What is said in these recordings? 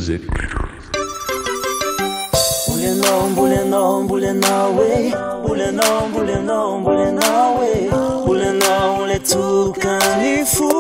music. On les tout qu'un est fou.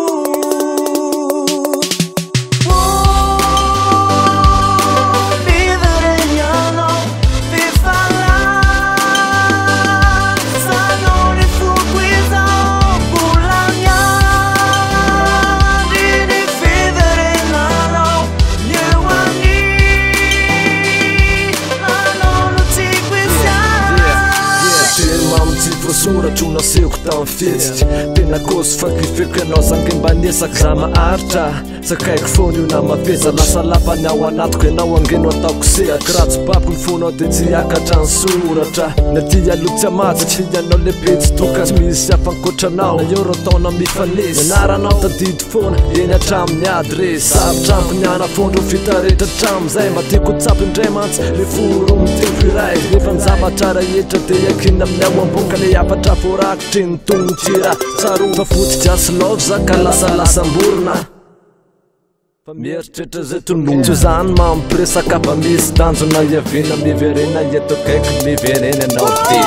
Sora trona seoko tamin'ny fetsitra tena kosy fakifeko ianao zange mba niesaka za maharitra zakaiko foana io na maveza lasa lapany ao anatiko ianao angeno ataoko sehatra raha tsy babiko ny fonao dia tsy hiakatra ny soratra na ty aloha tsy amatsy tsy ianao lehibe tsy toka tsy misy afankoatranao na eo ro taona mifanesy ianaranao tadidy foana eny hatramin'ny adresy sarotrampy niana fondro vita rehetra hatram'izay matiko tsapy indray mantsy le foro miteko iray nefa ny zavatra rahetra dia akina amin'ny ao amboka le afatra voarakitry ny tongotsira tsaro fa fotodrasy love zaka lasalasam-borona fa mieritrretra zay tonono tsy zany mampiresaka fa misy tanjona iavina miverena eto kaiky miverena anao ty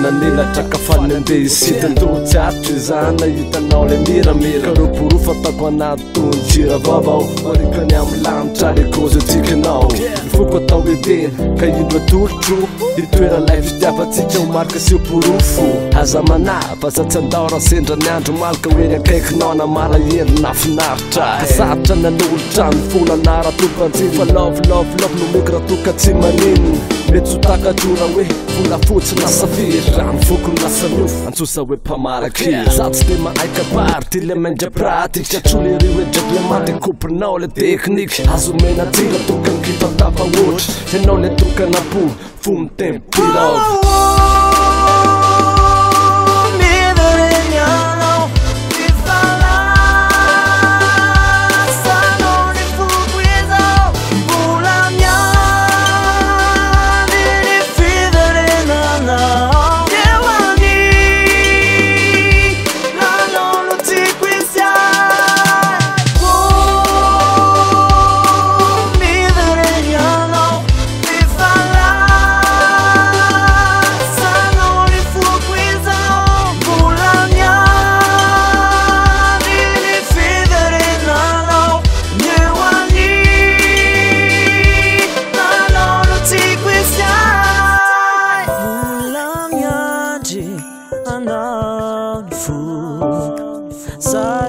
nanelatraka faly andeha isitandro tsy atry zana hitanao le miramira karoporofo ataoko anaty tonjira vavao marikany amin'ny lanitra le kozy atsika anao mifoko atao edena ka indro atolotro itoera lay fitiavantsika ho marika sy oporofo aza manaa fa za tsy andao sendra ny andro malika hoe akaikinao na malahelo finaritra kasarotra nanolotra ny folanara tompantsiny fa lovolove no meky raha toka tsy manino mety sotakatrora hoe vola fotsy na safiry rano fokony nasamiofo antsosa hoe mpamarakiry za tsy de mahaika bary ty le maindra pratika tratrolery hoe draky le maty kopinao le tekniky azo mena tsira tokany kitatapa oatra ianao le tokana po fo mitempilove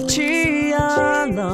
Sachiano,